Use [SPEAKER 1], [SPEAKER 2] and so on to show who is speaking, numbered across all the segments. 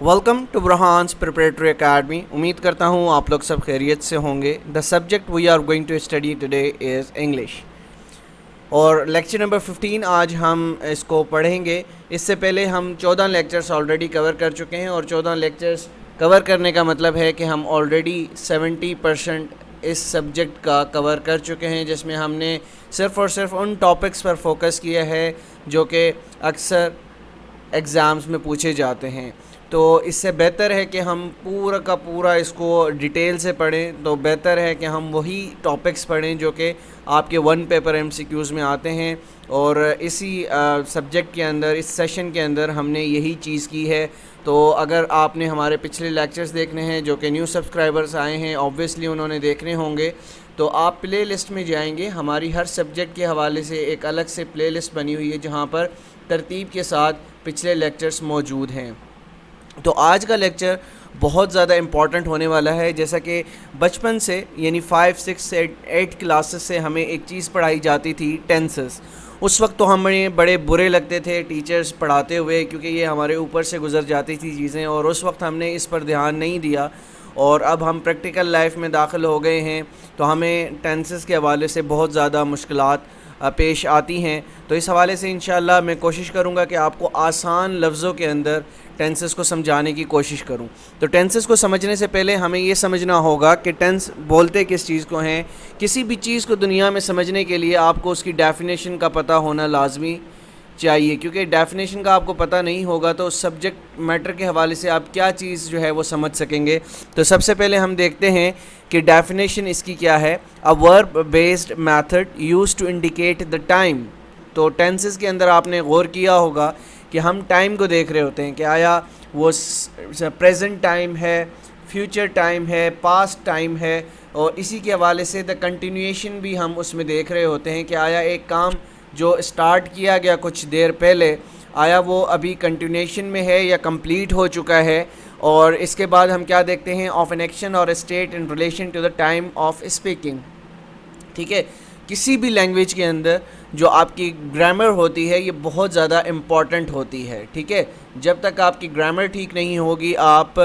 [SPEAKER 1] Welcome to Burhan's preparatory academy. उम्मीद करता हूँ आप लोग सब खैरियत से होंगे। The subject we are going to study today is English और लेक्चर नंबर 15 आज हम इसको पढ़ेंगे। इससे पहले हम 14 लेक्चर्स ऑलरेडी कवर कर चुके हैं और 14 लेक्चर्स कवर करने का मतलब है कि हम ऑलरेडी 70% इस सब्जेक्ट का कवर कर चुके हैं, जिसमें हमने सिर्फ़ और सिर्फ उन टॉपिक्स पर फोकस किया है जो कि अक्सर एग्ज़ाम्स में पूछे जाते हैं। तो इससे बेहतर है कि हम पूरा का पूरा इसको डिटेल से पढ़ें, तो बेहतर है कि हम वही टॉपिक्स पढ़ें जो कि आपके वन पेपर एमसीक्यूज़ में आते हैं। और इसी सब्जेक्ट के अंदर, इस सेशन के अंदर हमने यही चीज़ की है। तो अगर आपने हमारे पिछले लेक्चर्स देखने हैं जो कि न्यू सब्सक्राइबर्स आए हैं, ऑब्वियसली उन्होंने देखने होंगे, तो आप प्ले लिस्ट में जाएंगे। हमारी हर सब्जेक्ट के हवाले से एक अलग से प्ले लिस्ट बनी हुई है जहाँ पर तरतीब के साथ पिछले लेक्चर्स मौजूद हैं। तो आज का लेक्चर बहुत ज़्यादा इम्पॉर्टेंट होने वाला है। जैसा कि बचपन से यानी 5, 6, 8 क्लासेस से हमें एक चीज़ पढ़ाई जाती थी, टेंसेस। उस वक्त तो हमें बड़े बुरे लगते थे टीचर्स पढ़ाते हुए, क्योंकि ये हमारे ऊपर से गुजर जाती थी चीज़ें और उस वक्त हमने इस पर ध्यान नहीं दिया। और अब हम प्रैक्टिकल लाइफ में दाखिल हो गए हैं तो हमें टेंसेस के हवाले से बहुत ज़्यादा मुश्किलात पेश आती हैं। तो इस हवाले से इंशाल्लाह मैं कोशिश करूँगा कि आपको आसान लफ्ज़ों के अंदर टेंसेस को समझाने की कोशिश करूं। तो टेंसेस को समझने से पहले हमें ये समझना होगा कि टेंस बोलते किस चीज़ को हैं। किसी भी चीज़ को दुनिया में समझने के लिए आपको उसकी डेफिनेशन का पता होना लाजमी चाहिए, क्योंकि डेफिनेशन का आपको पता नहीं होगा तो सब्जेक्ट मैटर के हवाले से आप क्या चीज़ जो है वो समझ सकेंगे। तो सबसे पहले हम देखते हैं कि डेफिनेशन इसकी क्या है। A verb based method used to indicate the time. तो टेंसेस के अंदर आपने गौर किया होगा कि हम टाइम को देख रहे होते हैं कि आया वो प्रेजेंट टाइम है, फ्यूचर टाइम है, पास्ट टाइम है, और इसी के हवाले से द कंटिन्यूएशन भी हम उसमें देख रहे होते हैं कि आया एक काम जो स्टार्ट किया गया कुछ देर पहले, आया वो अभी कंटिन्यूएशन में है या कंप्लीट हो चुका है। और इसके बाद हम क्या देखते हैं, ऑफ एन एक्शन और state in relation to the time of speaking. ठीक है, किसी भी लैंग्वेज के अंदर जो आपकी ग्रामर होती है ये बहुत ज़्यादा इम्पॉर्टेंट होती है। ठीक है, जब तक आपकी ग्रामर ठीक नहीं होगी आप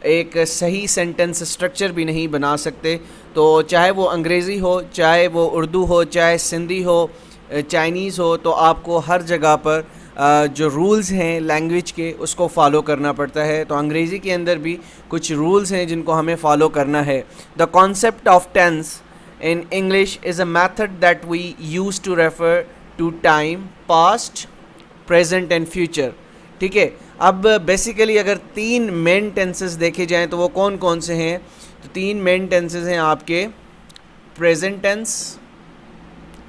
[SPEAKER 1] एक सही सेंटेंस स्ट्रक्चर भी नहीं बना सकते। तो चाहे वो अंग्रेज़ी हो, चाहे वो उर्दू हो, चाहे सिंधी हो, चाइनीज़ हो, तो आपको हर जगह पर जो रूल्स हैं लैंग्वेज के उसको फ़ॉलो करना पड़ता है। तो अंग्रेज़ी के अंदर भी कुछ रूल्स हैं जिनको हमें फ़ॉलो करना है। The concept of tense in English is a method that we use to refer to time past, present and future। ठीक है, अब बेसिकली अगर 3 मेन टेंसेस देखे जाएं तो वो कौन कौन से हैं। तो 3 मेन टेंसेस हैं आपके प्रेजेंट टेंस,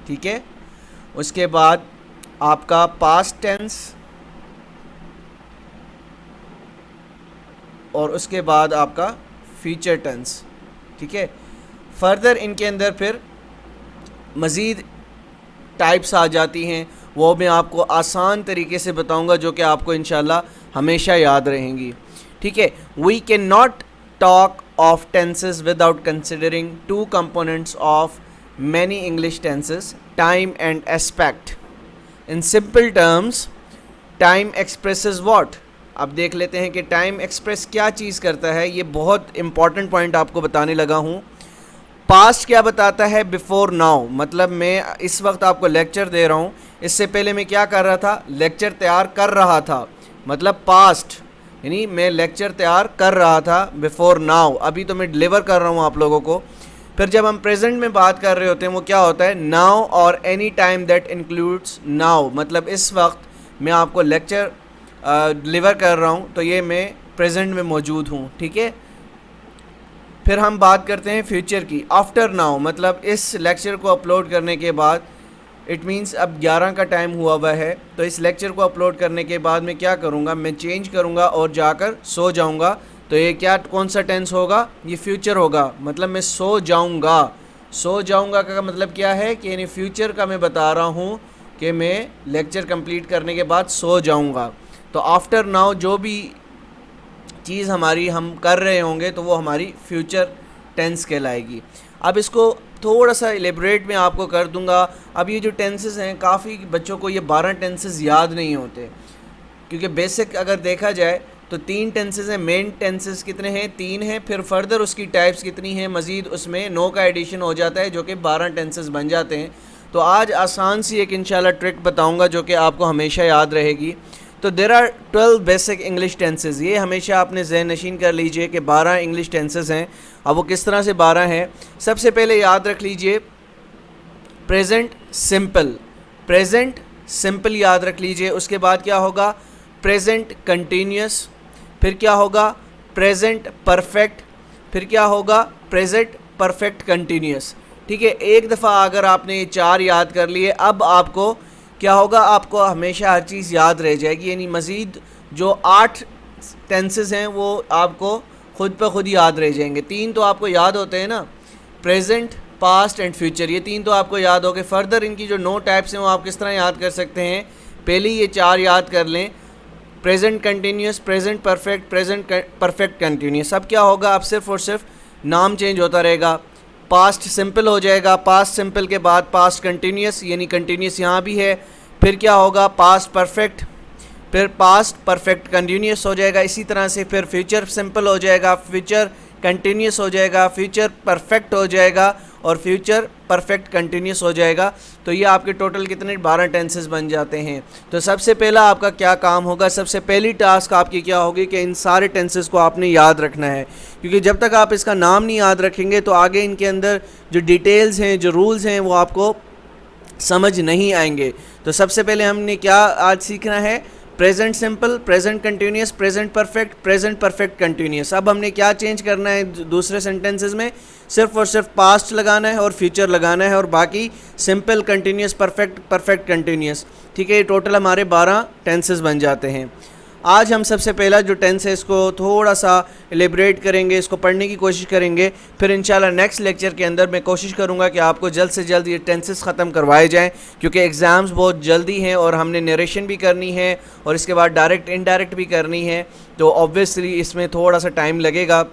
[SPEAKER 1] ठीक है, उसके बाद आपका पास्ट टेंस और उसके बाद आपका फ्यूचर टेंस। ठीक है, फर्दर इनके अंदर फिर मज़ीद टाइप्स आ जाती हैं, वो मैं आपको आसान तरीके से बताऊंगा जो कि आपको इंशाल्लाह हमेशा याद रहेंगी। ठीक है, we can not talk of tenses without considering 2 components of many English tenses, time and aspect. In simple terms time expresses what. अब देख लेते हैं कि टाइम एक्सप्रेस क्या चीज़ करता है। ये बहुत इंपॉर्टेंट पॉइंट आपको बताने लगा हूँ। पास्ट क्या बताता है, बिफोर नाउ। मतलब मैं इस वक्त आपको लेक्चर दे रहा हूँ, इससे पहले मैं क्या कर रहा था, लेक्चर तैयार कर रहा था, मतलब पास्ट यानी मैं लेक्चर तैयार कर रहा था बिफोर नाउ। अभी तो मैं डिलीवर कर रहा हूँ आप लोगों को। फिर जब हम प्रेजेंट में बात कर रहे होते हैं वो क्या होता है, नाउ और any time that includes now. मतलब इस वक्त मैं आपको लेक्चर डिलीवर कर रहा हूँ तो ये मैं प्रेजेंट में मौजूद हूँ। ठीक है, फिर हम बात करते हैं फ्यूचर की, आफ्टर नाउ। मतलब इस लेक्चर को अपलोड करने के बाद, इट मींस अब 11 का टाइम हुआ है, तो इस लेक्चर को अपलोड करने के बाद मैं क्या करूँगा, मैं चेंज करूँगा और जाकर सो जाऊँगा। तो ये क्या, कौन सा टेंस होगा, ये फ्यूचर होगा। मतलब मैं सो जाऊँगा। सो जाऊँगा का मतलब क्या है कि यानी फ्यूचर का मैं बता रहा हूँ कि मैं लेक्चर कंप्लीट करने के बाद सो जाऊँगा। तो आफ्टर नाउ जो भी चीज़ हमारी हम कर रहे होंगे तो वो हमारी फ्यूचर टेंस कहलाएगी। अब इसको थोड़ा सा एलेबरेट में आपको कर दूंगा। अब ये जो टेंसेस हैं, काफ़ी बच्चों को ये 12 टेंसेस याद नहीं होते, क्योंकि बेसिक अगर देखा जाए तो 3 टेंसेस हैं। मेन टेंसेस कितने हैं? 3 हैं। फिर फर्दर उसकी टाइप्स कितनी हैं? मज़ीद उसमें नो का एडिशन हो जाता है जो कि 12 टेंसेस बन जाते हैं। तो आज आसान सी एक इंशाल्लाह ट्रिक बताऊंगा जो कि आपको हमेशा याद रहेगी। तो there are 12 basic English tenses, ये हमेशा आपने ज़हन नशीन कर लीजिए कि 12 इंग्लिश टेंसेस हैं। अब वो किस तरह से 12 हैं? सबसे पहले याद रख लीजिए प्रेजेंट सिंपल, प्रेजेंट सिंपल याद रख लीजिए। उसके बाद क्या होगा? प्रेजेंट कंटिन्यूस, फिर क्या होगा? प्रेजेंट परफेक्ट, फिर क्या होगा? Present perfect continuous. ठीक है, एक दफ़ा अगर आपने ये 4 याद कर लिए, अब आपको क्या होगा? आपको हमेशा हर चीज़ याद रह जाएगी। यानी मज़ीद जो 8 टेंसेस हैं वो आपको खुद ब खुद याद रह जाएंगे। 3 तो आपको याद होते हैं ना, प्रेजेंट, पास्ट एंड फ्यूचर, ये 3 तो आपको याद हो गए। फर्दर इनकी जो 9 टाइप्स हैं वो आप किस तरह याद कर सकते हैं? पहले ये 4 याद कर लें, present continuous, present perfect, present perfect continuous. अब क्या होगा? अब सिर्फ और सिर्फ नाम चेंज होता रहेगा। पास्ट सिंपल हो जाएगा, पास्ट सिंपल के बाद पास्ट कंटिन्यूस, यानी कंटिन्यूस यहाँ भी है। फिर क्या होगा? पास्ट परफेक्ट, फिर पास्ट परफेक्ट कंटिन्यूस हो जाएगा। इसी तरह से फिर फ्यूचर सिंपल हो जाएगा, फ्यूचर कंटिन्यूस हो जाएगा, फ्यूचर परफेक्ट हो जाएगा और फ्यूचर परफेक्ट कंटिन्यूस हो जाएगा। तो ये आपके टोटल कितने? 12 टेंसेस बन जाते हैं। तो सबसे पहला आपका क्या काम होगा? सबसे पहली टास्क आपकी क्या होगी कि इन सारे टेंसेस को आपने याद रखना है, क्योंकि जब तक आप इसका नाम नहीं याद रखेंगे तो आगे इनके अंदर जो डिटेल्स हैं, जो रूल्स हैं, वो आपको समझ नहीं आएंगे। तो सबसे पहले हमने क्या आज सीखना है? Present simple, present continuous, present perfect, present perfect continuous. अब हमने क्या चेंज करना है? दूसरे सेंटेंसेस में सिर्फ और सिर्फ पास्ट लगाना है और फ्यूचर लगाना है और बाकी simple, continuous, perfect, perfect continuous. ठीक है, ये टोटल हमारे 12 टेंसेस बन जाते हैं। आज हम सबसे पहला जो टेंस है इसको थोड़ा सा एलिब्रेट करेंगे, इसको पढ़ने की कोशिश करेंगे। फिर इंशाल्लाह नेक्स्ट लेक्चर के अंदर मैं कोशिश करूंगा कि आपको जल्द से जल्द ये टेंसेस ख़त्म करवाए जाएं, क्योंकि एग्ज़ाम्स बहुत जल्दी हैं और हमने नरेशन भी करनी है और इसके बाद डायरेक्ट इनडायरेक्ट भी करनी है, तो ऑब्वियसली इसमें थोड़ा सा टाइम लगेगा।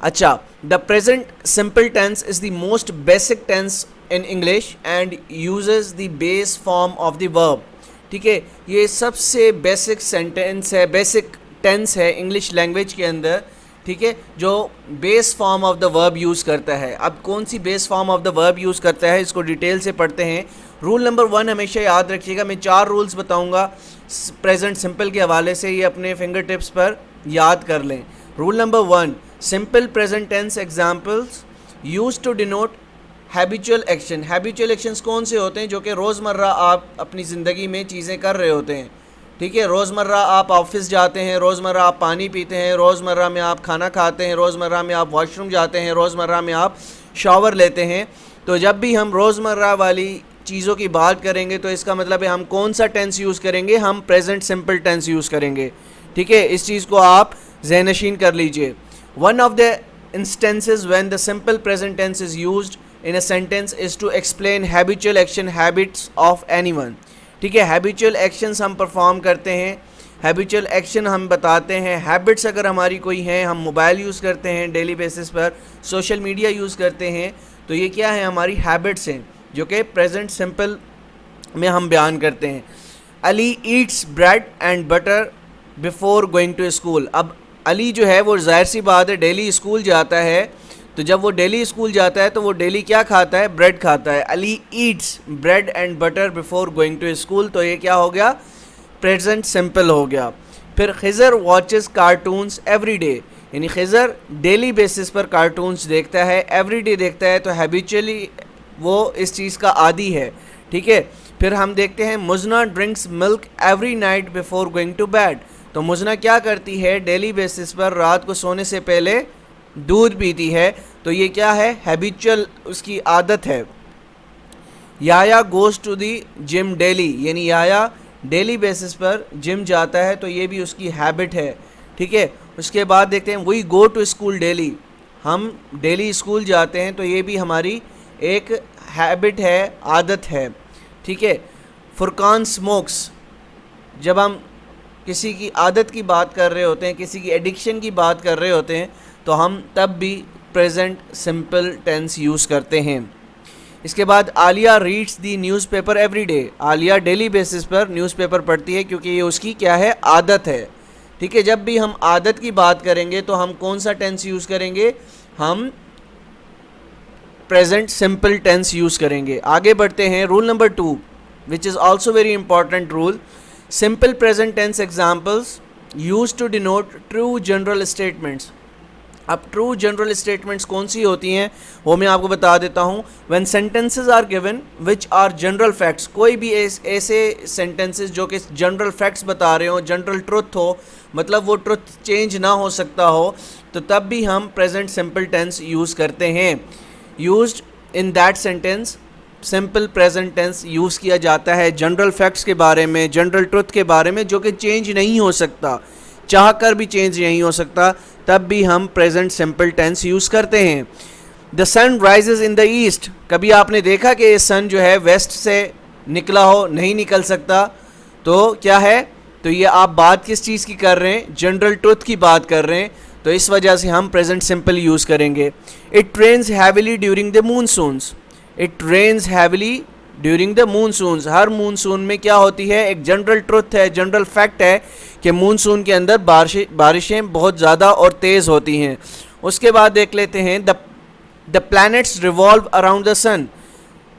[SPEAKER 1] अच्छा, the present simple tense is the most basic tense in English and uses the base form of the verb. ठीक है, ये सबसे बेसिक सेंटेंस है, बेसिक टेंस है इंग्लिश लैंग्वेज के अंदर। ठीक है, जो base form of the verb use करता है। अब कौन सी base form of the verb use करता है, इसको डिटेल से पढ़ते हैं। रूल नंबर 1 हमेशा याद रखिएगा, मैं 4 रूल्स बताऊंगा प्रेजेंट सिंपल के हवाले से, ये अपने फिंगर टिप्स पर याद कर लें। Rule number 1, simple present tense examples use to denote habitual action. Habitual actions कौन से होते हैं? जो कि रोज़मर्रा आप अपनी ज़िंदगी में चीज़ें कर रहे होते हैं। ठीक है, रोज़मर्रा आप ऑफिस जाते हैं, रोज़मर्रा आप पानी पीते हैं, रोज़मर्रा में आप खाना खाते हैं, रोज़मर्रा में आप वॉशरूम जाते हैं, रोज़मर्रा में आप शावर लेते हैं। तो जब भी हम रोज़मर्रा वाली चीज़ों की बात करेंगे तो इसका मतलब है हम कौन सा टेंस यूज़ करेंगे? हम प्रेजेंट सिंपल टेंस यूज़ करेंगे। ठीक है, इस चीज़ को आप ज़हनशीन कर लीजिए। One of the instances when the simple present tense is used in a sentence is to explain habitual action habits of anyone। ठीक है, habitual actions हम परफॉर्म करते हैं, habitual action हम बताते हैं। habits अगर हमारी कोई हैं, हम मोबाइल यूज़ करते हैं डेली बेसिस पर, सोशल मीडिया यूज़ करते हैं, तो ये क्या है? हमारी हैबिट्स हैं जो कि प्रेजेंट सिंपल में हम बयान करते हैं। Ali eats bread and butter before going to school. अब अली जो है वो ज़ाहिर सी बात है डेली स्कूल जाता है, तो जब वो डेली स्कूल जाता है तो वो डेली क्या खाता है? ब्रेड खाता है। Ali eats bread and butter before going to school, तो ये क्या हो गया? प्रेजेंट सिंपल हो गया। फिर Khizar watches cartoons every day, यानी खिज़र डेली बेसिस पर कार्टून्स देखता है, एवरी डे देखता है, तो हैबिचुअली वो इस चीज़ का आदी है। ठीक है, फिर हम देखते हैं Muzna drinks milk every night before going to bed. तो मुजना क्या करती है? डेली बेसिस पर रात को सोने से पहले दूध पीती है, तो ये क्या है? हैबिचुअल उसकी आदत है। Yahya goes to the gym daily, यानी याया डेली बेसिस पर जिम जाता है, तो ये भी उसकी हैबिट है। ठीक है, उसके बाद देखते हैं we go to school daily, हम डेली स्कूल जाते हैं, तो ये भी हमारी एक हैबिट है, आदत है। ठीक है, फुरकान स्मोक्स, जब हम किसी की आदत की बात कर रहे होते हैं, किसी की एडिक्शन की बात कर रहे होते हैं, तो हम तब भी प्रेजेंट सिंपल टेंस यूज़ करते हैं। इसके बाद Alia reads the newspaper every day. Alia daily basis पर न्यूज़पेपर पढ़ती है क्योंकि ये उसकी क्या है? आदत है। ठीक है, जब भी हम आदत की बात करेंगे तो हम कौन सा टेंस यूज़ करेंगे, हम प्रेजेंट सिंपल टेंस यूज़ करेंगे। आगे बढ़ते हैं, rule number 2 which is also very important rule, simple present tense examples use to denote true general statements. अब ट्रू जनरल स्टेटमेंट्स कौन सी होती हैं वो मैं आपको बता देता हूँ। When sentences are given which are general facts, कोई भी ऐसे सेंटेंसेस जो कि जनरल फैक्ट्स बता रहे हो, जनरल ट्रुथ हो, मतलब वो ट्रुथ चेंज ना हो सकता हो, तो तब भी हम प्रेजेंट सिंपल टेंस यूज़ करते हैं। Used in that sentence simple present tense use किया जाता है जनरल फैक्ट्स के बारे में, जनरल ट्रुथ के बारे में जो कि चेंज नहीं हो सकता, चाह कर भी चेंज नहीं हो सकता, तब भी हम प्रेजेंट सिंपल टेंस यूज़ करते हैं। The sun rises in the east, कभी आपने देखा कि सन जो है वेस्ट से निकला हो, नहीं निकल सकता, तो क्या है, तो ये आप बात किस चीज़ की कर रहे हैं, जनरल ट्रुथ की बात कर रहे हैं, तो इस वजह से हम प्रेजेंट सिंपल यूज़ करेंगे। It rains heavily during the monsoons, it rains heavily during the monsoons, हर मूनसून में क्या होती है, एक जनरल ट्रुथ है, जनरल फैक्ट है कि मूनसून के अंदर बारिशें बहुत ज़्यादा और तेज़ होती हैं। उसके बाद देख लेते हैं, the planets revolve around the sun,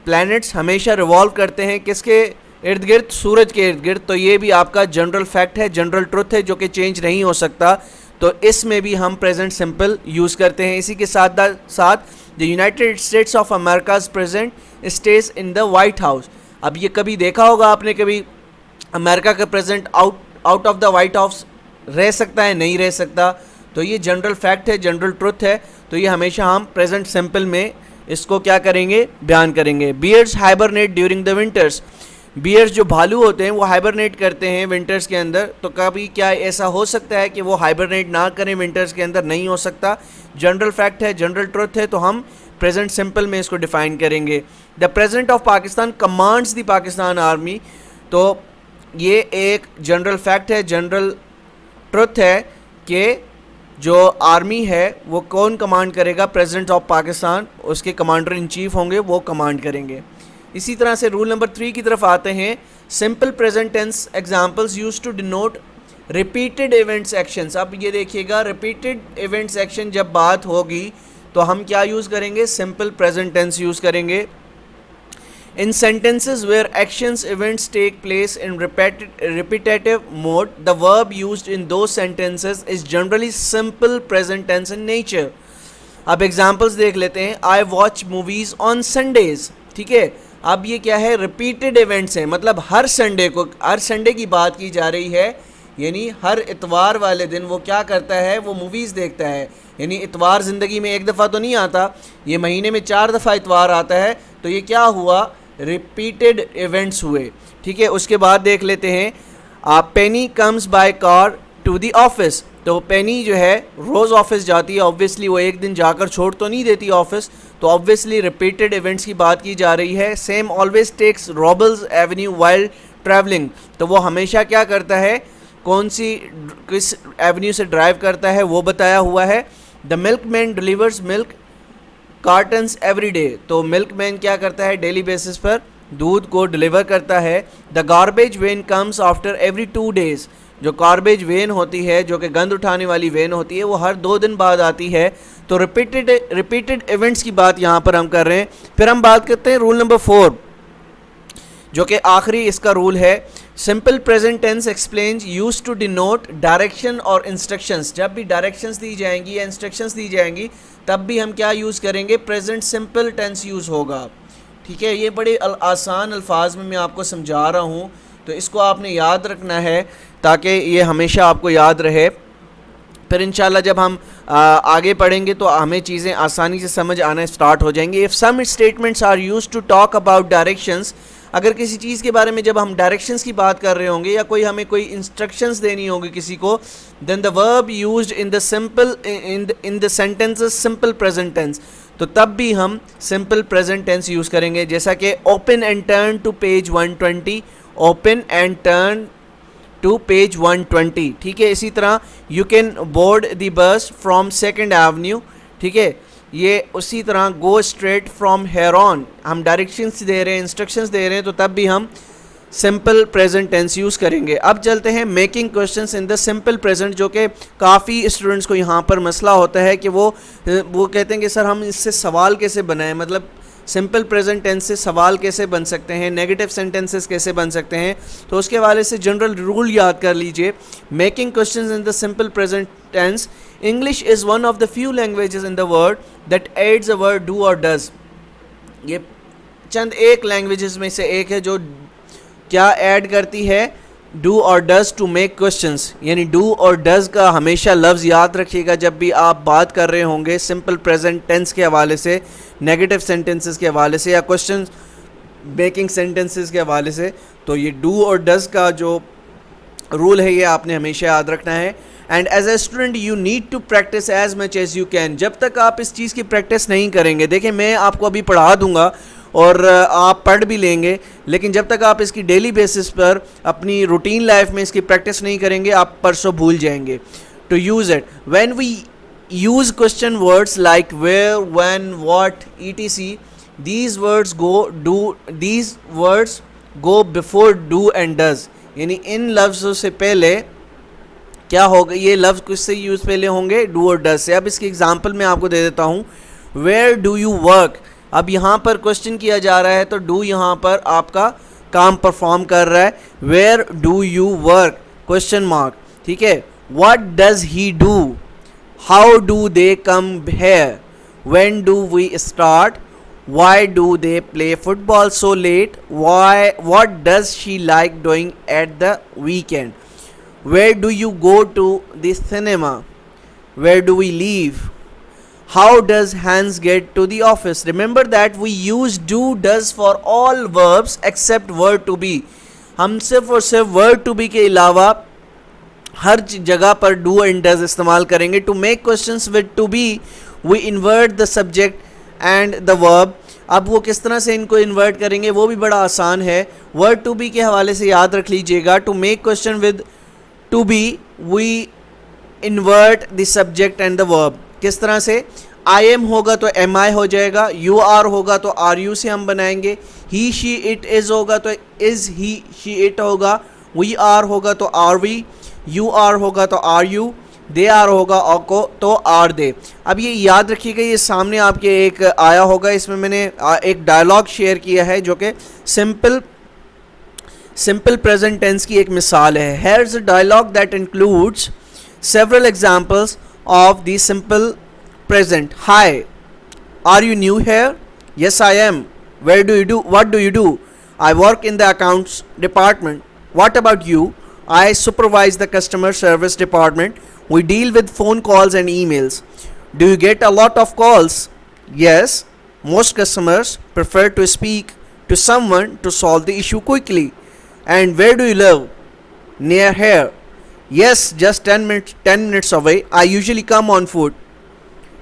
[SPEAKER 1] planets हमेशा रिवॉल्व करते हैं किसके इर्द गिर्द, सूरज के इर्द गिर्द, तो ये भी आपका जनरल फैक्ट है, जनरल ट्रुथ है जो कि चेंज नहीं हो सकता, तो इसमें भी हम प्रेजेंट सिंपल यूज़ करते हैं। इसी के साथ साथ the United States of America's president stays in the White House, अब ये कभी देखा होगा आपने, कभी अमेरिका का president out of the White House रह सकता है, नहीं रह सकता, तो ये जनरल फैक्ट है, जनरल ट्रुथ है, तो ये हमेशा हम प्रेजेंट सिंपल में इसको क्या करेंगे, बयान करेंगे। Bears hibernate during the winters, bears जो भालू होते हैं वो हाइबरनेट करते हैं विंटर्स के अंदर, तो कभी क्या ऐसा हो सकता है कि वो हाइबरनेट ना करें विंटर्स के अंदर, नहीं हो सकता, जनरल फैक्ट है, जनरल ट्रुथ है, तो हम प्रेजेंट सिंपल में इसको डिफाइन करेंगे। The president of Pakistan commands the Pakistan army, तो ये एक जनरल फैक्ट है, जनरल ट्रुथ है कि जो आर्मी है वो कौन कमांड करेगा, प्रेसिडेंट ऑफ पाकिस्तान, उसके कमांडर इन चीफ होंगे, वो कमांड करेंगे। इसी तरह से रूल नंबर 3 की तरफ आते हैं, simple present tense examples use to denote repeated events actions. अब ये देखिएगा, रिपीटेड इवेंट्स एक्शन जब बात होगी तो हम क्या यूज़ करेंगे, सिंपल प्रेजेंट टेंस यूज़ करेंगे। In sentences where actions events take place in repetitive mode, the verb used in those sentences is generally simple present tense in nature. अब examples देख लेते हैं, I watch movies on Sundays, ठीक है, अब ये क्या है, रिपीटेड इवेंट्स हैं, मतलब हर संडे को, हर संडे की बात की जा रही है, यानी हर इतवार वाले दिन वो क्या करता है, वो मूवीज़ देखता है, यानी इतवार ज़िंदगी में एक दफ़ा तो नहीं आता, ये महीने में 4 दफ़ा इतवार आता है, तो ये क्या हुआ, रिपीटेड इवेंट्स हुए, ठीक है। उसके बाद देख लेते हैं, Penny comes by car to the office, तो पेनी जो है रोज़ ऑफिस जाती है, ऑब्वियसली वो एक दिन जाकर छोड़ तो नहीं देती ऑफिस, तो ऑब्वियसली रिपीटेड इवेंट्स की बात की जा रही है। Sam always takes Robles Avenue while travelling, तो वो हमेशा क्या करता है, कौन सी किस एवेन्यू से ड्राइव करता है वो बताया हुआ है। The milk man delivers milk cottons every day, तो मिल्क मैन क्या करता है, डेली बेसिस पर दूध को डिलीवर करता है। The garbage when comes after every 2 days, जो गार्बेज वेन होती है, जो कि गंद उठाने वाली वेन होती है, वो हर 2 दिन बाद आती है, तो रिपीटेड इवेंट्स की बात यहाँ पर हम कर रहे हैं। फिर हम बात करते हैं रूल नंबर 4, जो कि आखिरी इसका रूल है, simple present tense explains use to denote direction और इंस्ट्रक्शंस। जब भी डायरेक्शंस दी जाएंगी या इंस्ट्रक्शंस दी जाएंगी तब भी हम क्या यूज़ करेंगे, प्रेजेंट सिंपल टेंस यूज़ होगा, ठीक है। ये बड़े आसान अल्फाज में मैं आपको समझा रहा हूँ, तो इसको आपने याद रखना है ताकि ये हमेशा आपको याद रहे। फिर इंशाल्लाह जब हम आगे पढ़ेंगे तो हमें चीज़ें आसानी से समझ आना स्टार्ट हो जाएंगी। If some statements are used to talk about directions, अगर किसी चीज़ के बारे में जब हम डायरेक्शंस की बात कर रहे होंगे या कोई हमें कोई इंस्ट्रक्शंस देनी होगी किसी को, then the verb used in the simple in the sentences simple present tense, तो तब भी हम सिंपल प्रेजेंट टेंस यूज़ करेंगे। जैसा कि open and turn to page 120, open and turn to page 120, ठीक है। इसी तरह you can board the bus from 2nd Avenue, ठीक है। ये उसी तरह go straight from here on, हम डायरेक्शंस दे रहे हैं, इंस्ट्रक्शंस दे रहे हैं, तो तब भी हम सिंपल प्रेजेंट टेंस यूज़ करेंगे। अब चलते हैं making questions in the simple present, जो कि काफ़ी स्टूडेंट्स को यहाँ पर मसला होता है कि वो कहते हैं कि सर हम इससे सवाल कैसे बनाएं, मतलब सिंपल प्रेजेंट टेंस से सवाल कैसे बन सकते हैं, नेगेटिव सेंटेंसेस कैसे बन सकते हैं। तो उसके हवाले से जनरल रूल याद कर लीजिए। Making questions in the simple present tense, English is one of the few languages in the world that adds a word do और डज। ये चंद एक लैंग्वेजेस में से एक है जो क्या ऐड करती है, डू और डज टू मेक क्वेश्चंस। यानी डू और डज का हमेशा लफ्ज़ याद रखिएगा जब भी आप बात कर रहे होंगे सिंपल प्रेजेंट टेंस के हवाले से, नेगेटिव सेंटेंसेस के हवाले से या क्वेश्चन मेकिंग सेंटेंसेस के हवाले से। तो ये डू और डज का जो रूल है ये आपने हमेशा याद रखना है। And as a student you need to practise as much as you can. जब तक आप इस चीज़ की प्रैक्टिस नहीं करेंगे, देखिए मैं आपको अभी पढ़ा दूंगा और आप पढ़ भी लेंगे, लेकिन जब तक आप इसकी डेली बेसिस पर अपनी रूटीन लाइफ में इसकी प्रैक्टिस नहीं करेंगे आप परसों भूल जाएंगे। To use it, when we use question words like where, when, what, etc, these words go before do and does। यानी इन लफ्ज़ों से पहले क्या होगा, ये लफ्ज़ किससे यूज़ पहले होंगे, डू और डज से। अब इसकी एग्जांपल मैं आपको दे देता हूँ। वेयर डू यू वर्क, अब यहाँ पर क्वेश्चन किया जा रहा है तो डू यहाँ पर आपका काम परफॉर्म कर रहा है। Where do you work, question mark, ठीक है। What does he do, how do they come here, when do we start, why do they play football so late, what does she like doing at the weekend, where do you go to the cinema, where do we leave, how does Hans get to the office। Remember that we use do does for all verbs except word to be। हम सिर्फ और सिर्फ word to be के अलावा हर जगह पर do and does इस्तेमाल करेंगे। To make questions with to be we invert the subject and the verb। अब वो किस तरह से इनको इन्वर्ट करेंगे वो भी बड़ा आसान है। word to be के हवाले से याद रख लीजिएगा। To make question with to be we invert the subject and the verb। किस तरह से, आई एम होगा तो एम आई हो जाएगा, यू आर होगा तो आर यू से हम बनाएंगे, ही शी इट इज़ होगा तो इज़ ही शी इट होगा, वी आर होगा तो आर वी, यू आर होगा तो आर यू, दे आर होगा तो आर दे। अब ये याद रखिएगा, ये सामने आपके एक आया होगा, इसमें मैंने एक डायलॉग शेयर किया है जो कि सिंपल प्रेजेंट टेंस की एक मिसाल है। Here is a dialogue that includes several examples of the simple present। Hi, are you new here? Yes, I am. Where do you do? What do you do? I work in the accounts department. What about you? I supervise the customer service department. We deal with phone calls and emails. Do you get a lot of calls? Yes. Most customers prefer to speak to someone to solve the issue quickly. And where do you live? Near here. Yes, just 10 minutes away. I usually come on foot.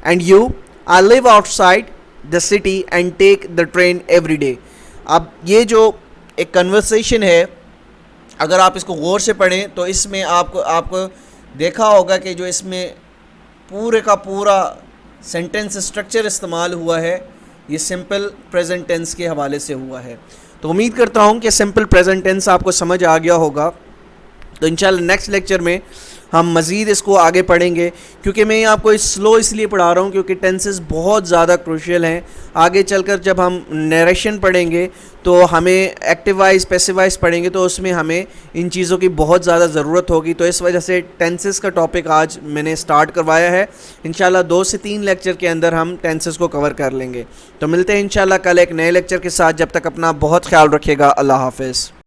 [SPEAKER 1] And you? I live outside the city and take the train every day। अब ये जो एक conversation है, अगर आप इसको गौर से पढ़ें तो इसमें आपको देखा होगा कि जो इसमें पूरे का पूरा सेंटेंस स्ट्रक्चर इस्तेमाल हुआ है ये सिंपल प्रेजेंट टेंस के हवाले से हुआ है। तो उम्मीद करता हूँ कि सिंपल प्रेजेंट टेंस आपको समझ आ गया होगा। तो इंशाल्लाह नेक्स्ट लेक्चर में हम मज़ीद इसको आगे पढ़ेंगे, क्योंकि मैं आपको स्लो इसलिए पढ़ा रहा हूँ क्योंकि टेंसेस बहुत ज़्यादा क्रूशियल हैं। आगे चलकर जब हम नरेशन पढ़ेंगे तो हमें एक्टिव वाइज पैसिव वाइज पढ़ेंगे तो उसमें हमें इन चीज़ों की बहुत ज़्यादा ज़रूरत होगी। तो इस वजह से टेंसेस का टॉपिक आज मैंने स्टार्ट करवाया है। इंशाल्लाह 2 से 3 लेक्चर के अंदर हम टेंसेस को कवर कर लेंगे। तो मिलते हैं इंशाल्लाह कल एक नए लेक्चर के साथ। जब तक अपना बहुत ख्याल रखिएगा। अल्लाह हाफ़िज़।